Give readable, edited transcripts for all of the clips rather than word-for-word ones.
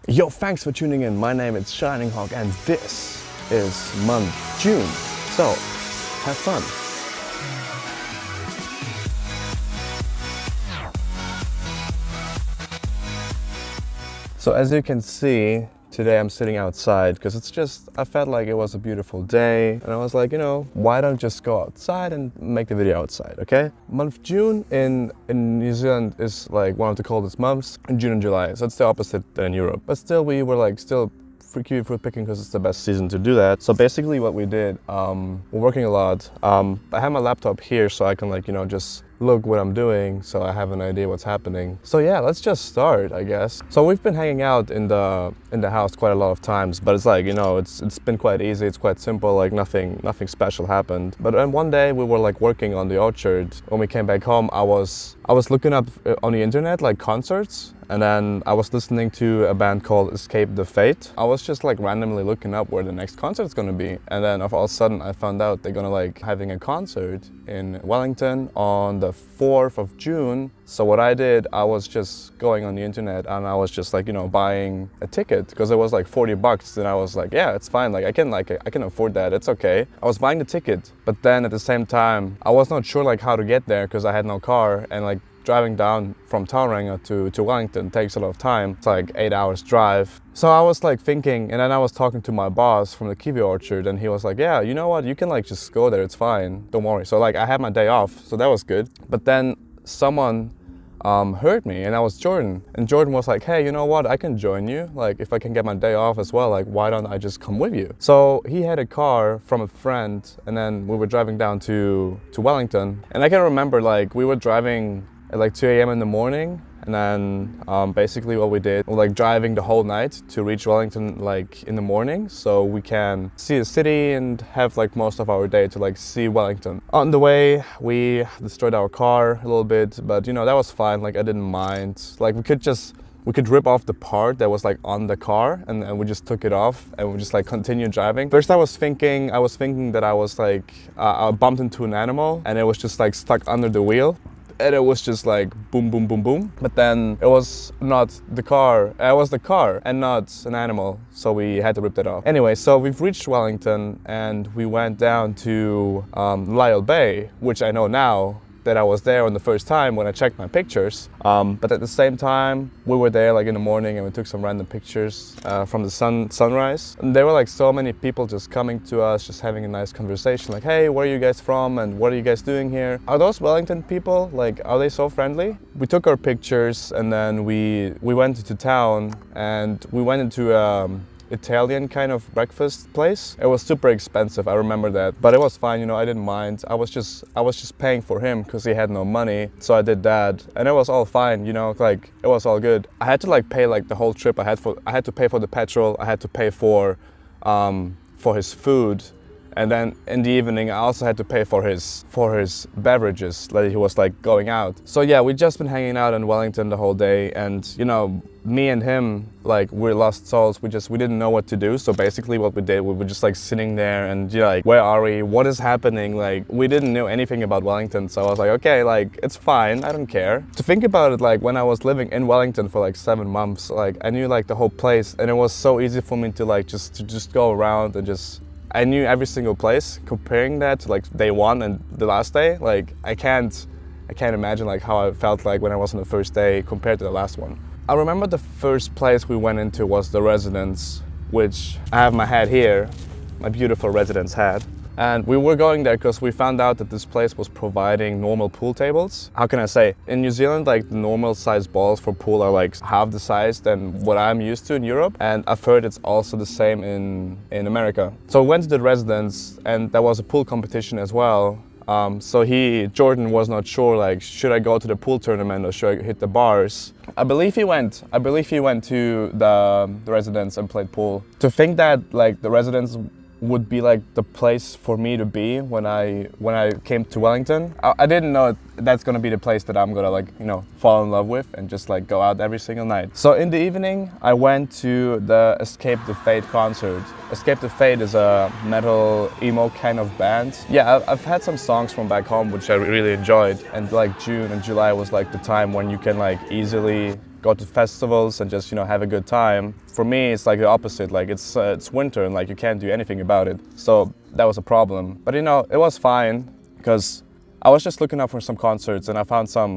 Yo, thanks for tuning in. My name is Shining Hawk and this is month June. So, have fun. So as you can see, today I'm sitting outside because I felt like it was a beautiful day and I was like, why don't just go outside and make the video outside, okay? Month June in New Zealand is like one of the coldest months in June and July, so it's the opposite than in Europe. But still, we were like kiwi fruit picking because it's the best season to do that. So basically what we did, we're working a lot. I have my laptop here so I can just look what I'm doing so I have an idea what's happening. So yeah, let's just start, I guess. So we've been hanging out in the house quite a lot of times, but it's like, it's been quite easy, it's quite simple, like nothing special happened. But then one day we were like working on the orchard. When we came back home, I was looking up on the internet like concerts, and then I was listening to a band called Escape the Fate. I was just like randomly looking up where the next concert's gonna be, and then all of a sudden I found out they're gonna like having a concert in Wellington on the 4th of June. So what I did, I was just going on the internet and I was just like, buying a ticket because it was like $40, and I was like, yeah, it's fine. I can afford that. It's okay. I was buying the ticket, but then at the same time, I was not sure like how to get there because I had no car, and like driving down from Tauranga to Wellington takes a lot of time. It's like 8 hours drive. So I was like thinking, and then I was talking to my boss from the kiwi orchard, and he was like, yeah, you know what, you can like just go there, it's fine, don't worry. So like I had my day off, so that was good. But then someone heard me, and that was Jordan. And Jordan was like, hey, you know what, I can join you. Like if I can get my day off as well, like why don't I just come with you? So he had a car from a friend, and then we were driving down to Wellington. And I can remember like we were driving at like 2 a.m. in the morning, and then basically what we did, we're like driving the whole night to reach Wellington like in the morning so we can see the city and have like most of our day to like see Wellington. On the way we destroyed our car a little bit, but that was fine. Like I didn't mind. Like we could rip off the part that was like on the car, and we just took it off and we just like continued driving. First I was thinking that I was like I bumped into an animal and it was just like stuck under the wheel. And it was just like boom, boom, boom, boom. But then it was not the car. It was the car and not an animal. So we had to rip that off. Anyway, so we've reached Wellington and we went down to Lyell Bay, which I know now that I was there on the first time when I checked my pictures. But at the same time, we were there like in the morning and we took some random pictures from the sunrise. And there were like so many people just coming to us, just having a nice conversation. Like, hey, where are you guys from? And what are you guys doing here? Are those Wellington people? Like, are they so friendly? We took our pictures and then we went into town and we went into Italian kind of breakfast place. It was super expensive, I remember that, but it was fine, I didn't mind. I was just paying for him because he had no money, so I did that, and it was all fine, like it was all good. I had to like pay like the whole trip. I had to pay for the petrol. I had to pay for his food. And then in the evening, I also had to pay for his beverages that he was like going out. So yeah, we just been hanging out in Wellington the whole day, and me and him, like we're lost souls. We didn't know what to do. So basically, what we did, we were just like sitting there and like, where are we? What is happening? Like we didn't know anything about Wellington. So I was like, okay, like it's fine. I don't care. To think about it, like when I was living in Wellington for like 7 months, like I knew like the whole place, and it was so easy for me to like just go around and just. I knew every single place. Comparing that to like day one and the last day, like I can't imagine like how I felt like when I was on the first day compared to the last one. I remember the first place we went into was the residence, which I have my hat here, my beautiful residence hat. And we were going there because we found out that this place was providing normal pool tables. How can I say? In New Zealand, like the normal size balls for pool are like half the size than what I'm used to in Europe. And I've heard it's also the same in America. So we went to the residence and there was a pool competition as well. So Jordan was not sure, like, should I go to the pool tournament or should I hit the bars? I believe he went to the residence and played pool. To think that like the residence would be like the place for me to be when I came to Wellington. I didn't know that's gonna be the place that I'm gonna like, fall in love with and just like go out every single night. So in the evening, I went to the Escape the Fate concert. Escape the Fate is a metal emo kind of band. Yeah, I've had some songs from back home which I really enjoyed, and like June and July was like the time when you can like easily go to festivals and just, you know, have a good time. For me, it's like the opposite. Like it's winter and like you can't do anything about it. So that was a problem. But you know, it was fine because I was just looking up for some concerts and I found some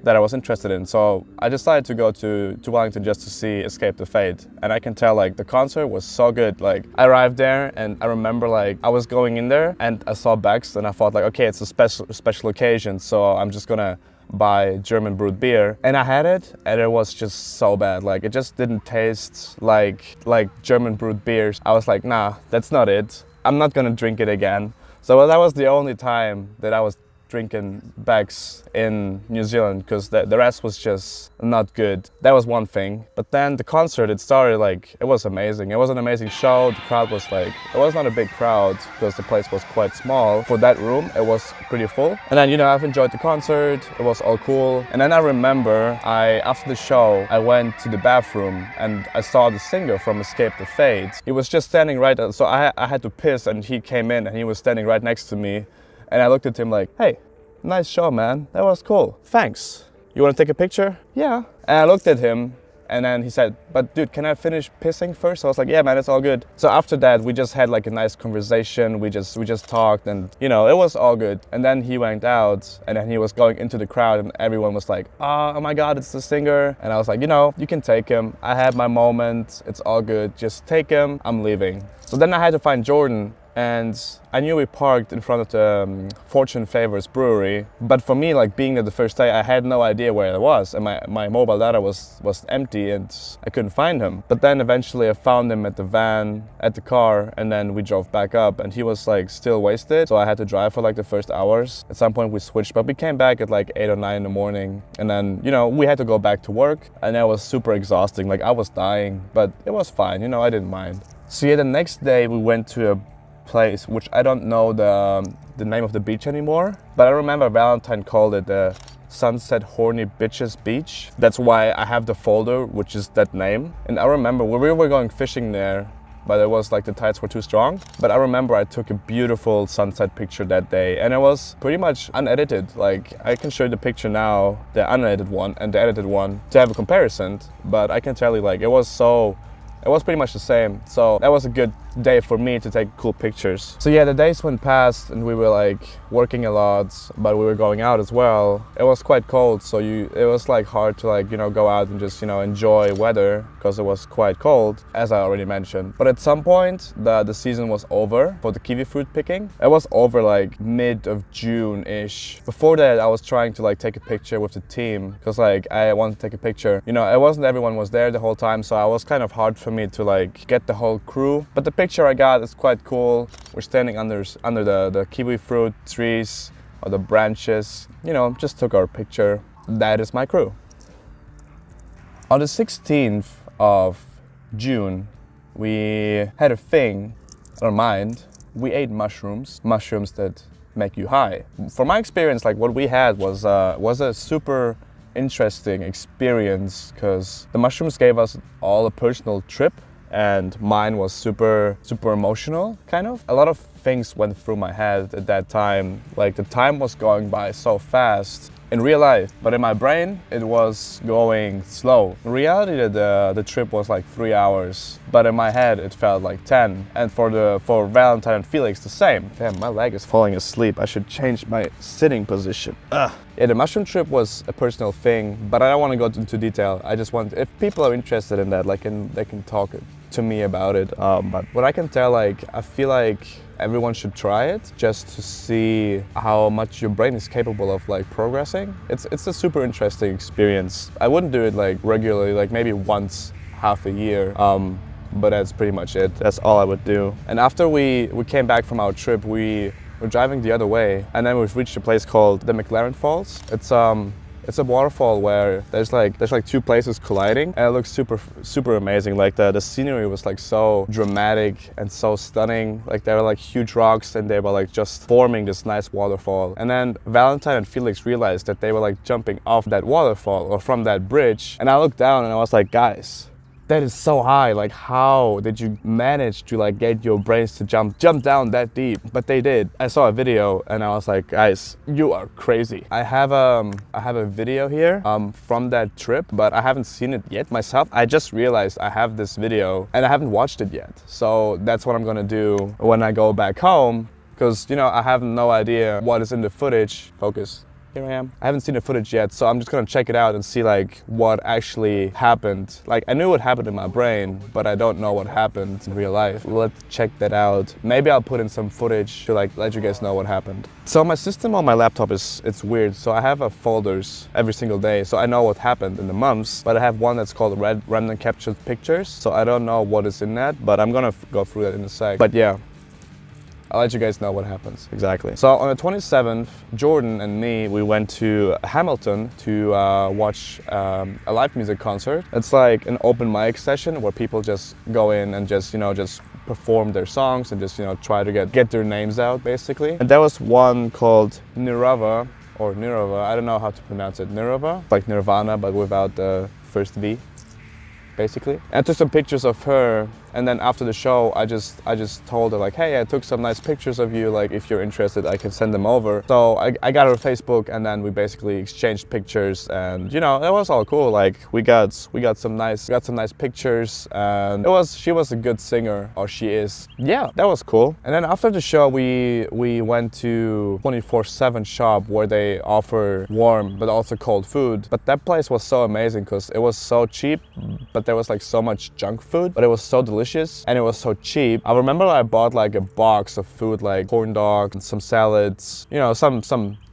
that I was interested in. So I decided to go to Wellington just to see Escape the Fate. And I can tell like the concert was so good. Like I arrived there and I remember like I was going in there and I saw Beck's and I thought like, okay, it's a special occasion. So I'm just gonna buy German brewed beer. And I had it and it was just so bad. Like it just didn't taste like German brewed beers. I was like, nah, that's not it. I'm not gonna drink it again. So that was the only time that I was drinking Beck's in New Zealand because the rest was just not good. That was one thing. But then the concert, it started like, it was amazing. It was an amazing show. The crowd was like, it was not a big crowd because the place was quite small. For that room, it was pretty full. And then, you know, I've enjoyed the concert. It was all cool. And then I remember after the show, I went to the bathroom and I saw the singer from Escape the Fate. He was just standing right, so I had to piss and he came in and he was standing right next to me. And I looked at him like, hey, nice show, man. That was cool. Thanks. You want to take a picture? Yeah. And I looked at him and then he said, but dude, can I finish pissing first? So I was like, yeah, man, it's all good. So after that, we just had like a nice conversation. We just talked and, you know, it was all good. And then he went out and then he was going into the crowd and everyone was like, oh my God, it's the singer. And I was like, you know, you can take him. I had my moment. It's all good. Just take him. I'm leaving. So then I had to find Jordan. And I knew we parked in front of the Fortune Favors brewery. But for me, like being there the first day, I had no idea where it was. And my mobile data was empty and I couldn't find him. But then eventually I found him at the car, and then we drove back up and he was like still wasted. So I had to drive for like the first hours. At some point we switched, but we came back at like 8 or 9 in the morning. And then, you know, we had to go back to work and that was super exhausting. Like I was dying, but it was fine. You know, I didn't mind. So yeah, the next day we went to a place which I don't know the name of the beach anymore, but I remember Valentine called it the Sunset Horny Bitches Beach. That's why I have the folder which is that name. And I remember we were going fishing there, but it was like the tides were too strong. But I remember I took a beautiful sunset picture that day and it was pretty much unedited. Like I can show you the picture now, the unedited one and the edited one to have a comparison, but I can tell you like it was pretty much the same. So that was a good day for me to take cool pictures. So yeah, the days went past and we were like working a lot, but we were going out as well. It was quite cold, so it was like hard to like, you know, go out and just, you know, enjoy weather because it was quite cold, as I already mentioned. But at some point, the season was over for the kiwi fruit picking. It was over like mid of June-ish. Before that, I was trying to like take a picture with the team because like I wanted to take a picture. You know, it wasn't everyone was there the whole time, so it was kind of hard for me to like get the whole crew. But the picture I got is quite cool. We're standing under the kiwi fruit trees or the branches. You know, just took our picture. That is my crew. On the 16th of June, we had a thing in our mind. We ate mushrooms that make you high. From my experience, like what we had was a super interesting experience because the mushrooms gave us all a personal trip and mine was super emotional, kind of. A lot of things went through my head at that time. Like the time was going by so fast in real life, but in my brain it was going slow. In reality, the trip was like 3 hours, but in my head it felt like 10. And for Valentine and Felix the same. Damn, my leg is falling asleep. I should change my sitting position. Ugh. Yeah, the mushroom trip was a personal thing, but I don't want to go into detail. I just want, if people are interested in that, like, they can talk to me about it. But what I can tell, like, I feel like everyone should try it just to see how much your brain is capable of like progressing. It's a super interesting experience. I wouldn't do it like regularly, like maybe once half a year. But that's pretty much it. That's all I would do. And after we came back from our trip, we're driving the other way, and then we've reached a place called the McLaren Falls. It's a waterfall where there's like two places colliding, and it looks super amazing. Like the scenery was like so dramatic and so stunning. Like there were like huge rocks and they were like just forming this nice waterfall. And then Valentine and Felix realized that they were like jumping off that waterfall or from that bridge. And I looked down and I was like, guys, that is so high. Like, how did you manage to like get your brains to jump down that deep? But they did. I saw a video and I was like, guys, you are crazy. I have a video here from that trip, but I haven't seen it yet myself. I just realized I have this video and I haven't watched it yet. So that's what I'm gonna do when I go back home, because, you know, I have no idea what is in the footage. Focus. Here I am. I haven't seen the footage yet, so I'm just gonna check it out and see like what actually happened. Like, I knew what happened in my brain, but I don't know what happened in real life. Let's check that out. Maybe I'll put in some footage to like let you guys know what happened. So my system on my laptop it's weird. So I have folders every single day, so I know what happened in the months, but I have one that's called random captured pictures. So I don't know what is in that, but I'm gonna go through that in a sec. But yeah, I'll let you guys know what happens exactly. So on the 27th, Jordan and me, we went to Hamilton to watch a live music concert. It's like an open mic session where people just go in and just, you know, just perform their songs and just, you know, try to get their names out basically. And there was one called Nirava, or Nirava, I don't know how to pronounce it. Nirava, like Nirvana, but without the first V, basically. And I took some pictures of her, and then after the show, I just told her like, hey, I took some nice pictures of you, like if you're interested, I can send them over. So I got her Facebook, and then we basically exchanged pictures, and you know, it was all cool. Like we got some nice pictures, and she was a good singer, or she is. Yeah, that was cool. And then after the show, we went to 24/7 shop where they offer warm but also cold food. But that place was so amazing because it was so cheap, but there was like so much junk food, but it was so delicious and it was so cheap. I remember I bought like a box of food, like corn dog and some salads, you know, some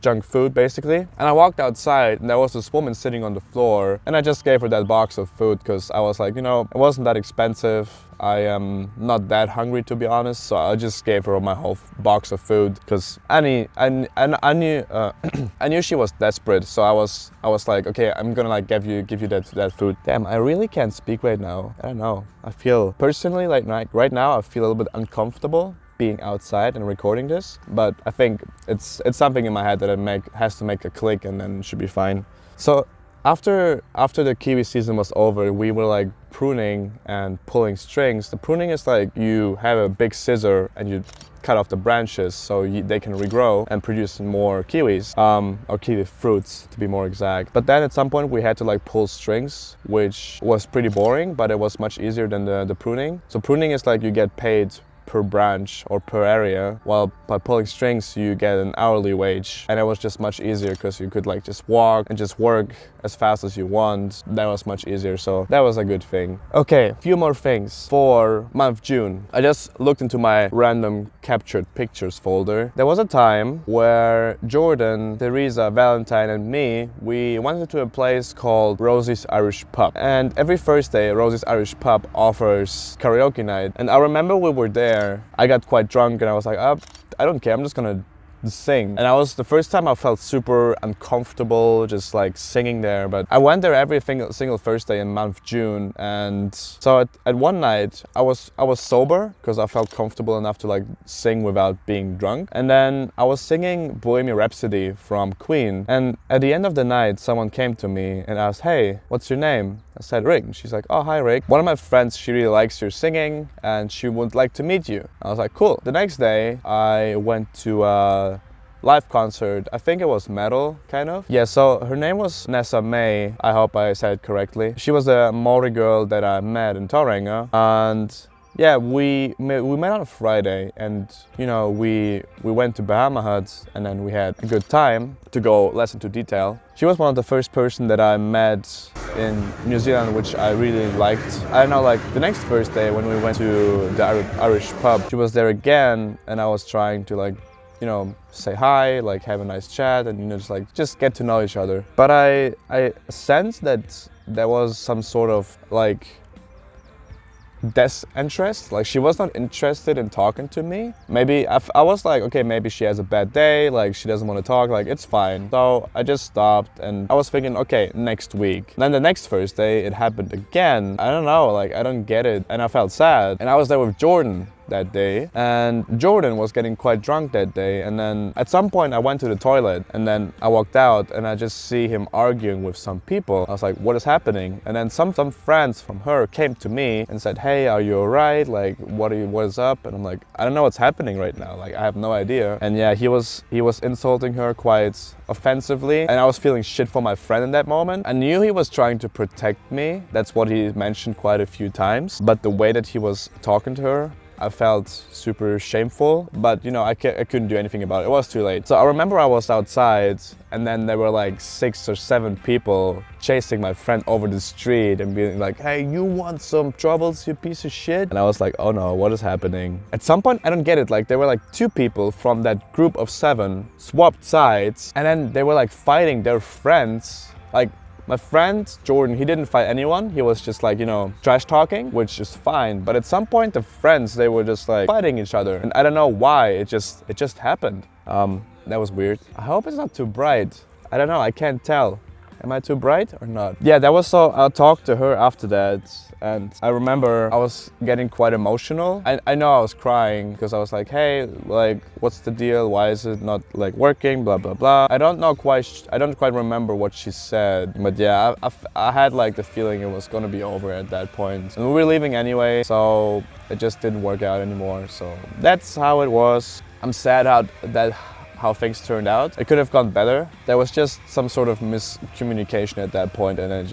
junk food basically. And I walked outside and there was this woman sitting on the floor, and I just gave her that box of food because I was like, you know, it wasn't that expensive. I am not that hungry, to be honest, so I just gave her my whole box of food because I knew she was desperate. So I was like, okay, I'm gonna like give you that food. Damn, I really can't speak right now. I don't know. I feel personally like right now I feel a little bit uncomfortable being outside and recording this, but I think it's something in my head that has to make a click, and then it should be fine. So after the kiwi season was over, we were like pruning and pulling strings. The pruning is like you have a big scissor and you cut off the branches so they can regrow and produce more kiwis, or kiwi fruits to be more exact. But then at some point we had to like pull strings, which was pretty boring, but it was much easier than the pruning. So pruning is like you get paid per branch or per area, while by pulling strings you get an hourly wage, and it was just much easier because you could like just walk and just work as fast as you want. That was much easier, so that was a good thing. Okay, a few more things for month June. I just looked into my random captured pictures folder. There was a time where Jordan, Teresa, Valentine and me, we went to a place called Rosie's Irish Pub, and every Thursday Rosie's Irish Pub offers karaoke night. And I remember we were there, I got quite drunk and I was like, I don't care, I'm just gonna sing. And the first time I felt super uncomfortable just like singing there, but I went there every single Thursday in month June. And so at one night I was sober because I felt comfortable enough to like sing without being drunk, and then I was singing Bohemian Rhapsody from Queen, and at the end of the night someone came to me and asked, hey, what's your name? I said Rick, and she's like, oh, hi Rick, one of my friends, she really likes your singing and she would like to meet you. I was like, cool. The next day I went to a live concert. I think it was metal, kind of. Yeah, so her name was Nessa May. I hope I said it correctly. She was a Maori girl that I met in Tauranga, and yeah, we met on a Friday, and you know, we went to Bahama Hut, and then we had a good time. To go less into detail, she was one of the first person that I met in New Zealand, which I really liked. I don't know, like the next Thursday when we went to the Irish pub, she was there again, and I was trying to like, you know, say hi, like have a nice chat, and you know, just get to know each other. But I sensed that there was some sort of like disinterest, like she was not interested in talking to me. Maybe I was like, okay, maybe she has a bad day, like she doesn't want to talk, like it's fine. So I just stopped, and I was thinking, okay, next week. And then the next Thursday it happened again. I don't know, like I don't get it, and I felt sad. And I was there with Jordan that day, and Jordan was getting quite drunk that day. And then at some point I went to the toilet, and then I walked out and I just see him arguing with some people. I was like, what is happening? And then some friends from her came to me and said, hey, are you alright? Like, what is up? And I'm like, I don't know what's happening right now. Like, I have no idea. And yeah, he was insulting her quite offensively, and I was feeling shit for my friend in that moment. I knew he was trying to protect me. That's what he mentioned quite a few times. But the way that he was talking to her, I felt super shameful, but you know, I couldn't do anything about it. It was too late. So I remember I was outside, and then there were like 6 or 7 people chasing my friend over the street and being like, hey, you want some troubles, you piece of shit? And I was like, oh no, what is happening? At some point, I don't get it. Like, there were like 2 people from that group of 7 swapped sides, and then they were like fighting their friends. Like, my friend Jordan, he didn't fight anyone. He was just like, you know, trash talking, which is fine. But at some point, the friends, they were just like fighting each other. And I don't know why, it just happened. That was weird. I hope it's not too bright. I don't know, I can't tell. Am I too bright or not? Yeah, that was so. I talked to her after that, and I remember I was getting quite emotional. I know I was crying because I was like, hey, like, what's the deal? Why is it not like working? Blah blah blah. I don't quite remember what she said, but yeah, I had like the feeling it was gonna be over at that point, and we were leaving anyway, so it just didn't work out anymore. So that's how it was. I'm sad how things turned out. It could have gone better. There was just some sort of miscommunication at that point, and it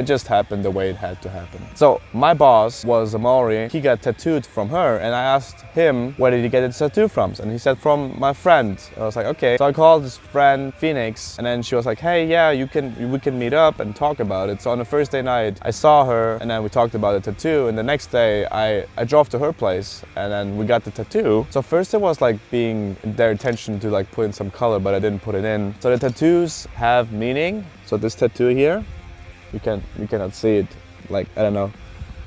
just happened the way it had to happen. So my boss was a Maori. He got tattooed from her, and I asked him, where did he get his tattoo from? And he said, from my friend. I was like, okay. So I called his friend Phoenix, and then she was like, hey, yeah, we can meet up and talk about it. So on the first day night, I saw her, and then we talked about the tattoo. And the next day, I drove to her place, and then we got the tattoo. So first it was like being their intention to like put in some color, but I didn't put it in. So the tattoos have meaning. So this tattoo here, you cannot see it, like, I don't know.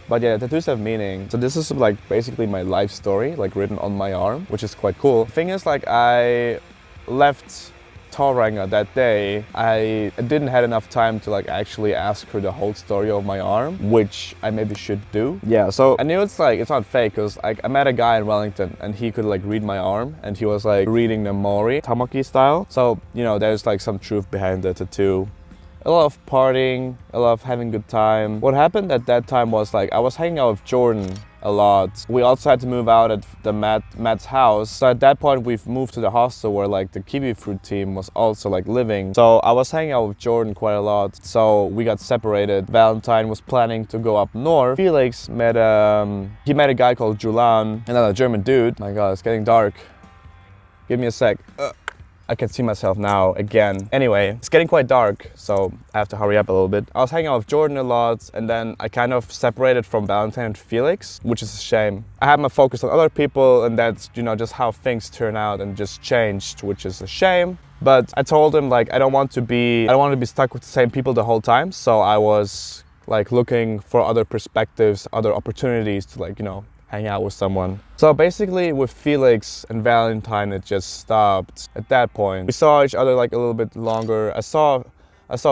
But yeah, tattoos have meaning. So this is like basically my life story, like written on my arm, which is quite cool. The thing is, like, I left Tauranga that day. I didn't have enough time to like actually ask her the whole story of my arm, which I maybe should do. Yeah, so I knew it's not fake, because I met a guy in Wellington and he could like read my arm, and he was like reading the Maori Tamaki style. So, you know, there's like some truth behind the tattoo. A lot of partying, a lot of having a good time. What happened at that time was like I was hanging out with Jordan a lot. We also had to move out at the Matt's house. So at that point we've moved to the hostel where like the Kiwi Fruit team was also like living. So I was hanging out with Jordan quite a lot. So we got separated. Valentine was planning to go up north. Felix met he met a guy called Julan, another German dude. My God, it's getting dark. Give me a sec. I can see myself now again. Anyway, it's getting quite dark, so I have to hurry up a little bit. I was hanging out with Jordan a lot, and then I kind of separated from Valentine and Felix, which is a shame. I had my focus on other people, and that's, you know, just how things turn out and just changed, which is a shame. But I told him, like, I don't want to be stuck with the same people the whole time, so I was like looking for other perspectives, other opportunities to, like, you know, hang out with someone. So basically with Felix and Valentine, it just stopped at that point. We saw each other like a little bit longer. I saw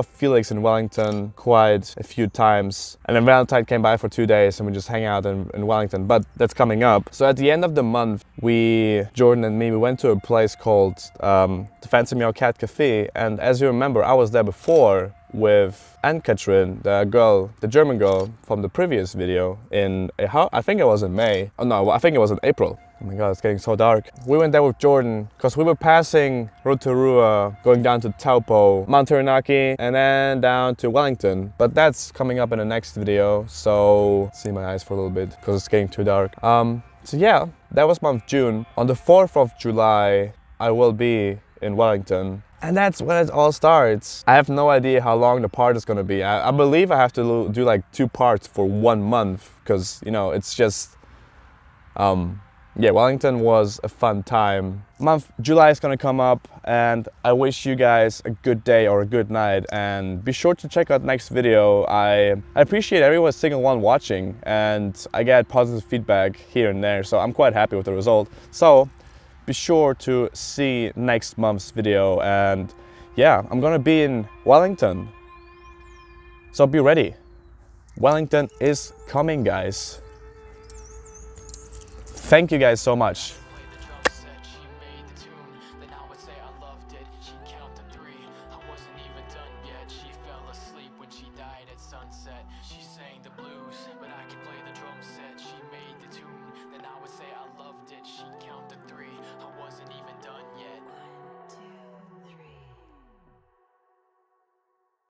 Felix in Wellington quite a few times, and then Valentine came by for 2 days and we just hang out in Wellington, but that's coming up. So at the end of the month, Jordan and me, we went to a place called the Fancy Meow Cat Cafe, and as you remember, I was there before with Ann-Katrin, the German girl from the previous video I think it was in May. Oh no, I think it was in April. Oh my God, it's getting so dark. We went there with Jordan because we were passing Rotorua, going down to Taupo, Mount Taranaki, and then down to Wellington. But that's coming up in the next video, so see my eyes for a little bit because it's getting too dark. So yeah, that was month June. On the 4th of July, I will be in Wellington. And that's when it all starts. I have no idea how long the part is gonna be. I believe I have to do like 2 parts for 1 month, because, you know, it's just, yeah, Wellington was a fun time. Month July is gonna come up, and I wish you guys a good day or a good night, and be sure to check out next video. I appreciate every single one watching, and I get positive feedback here and there, so I'm quite happy with the result. So be sure to see next month's video, and yeah, I'm gonna be in Wellington, so be ready. Wellington is coming, guys. Thank you guys so much. She sang the blues, but I can play the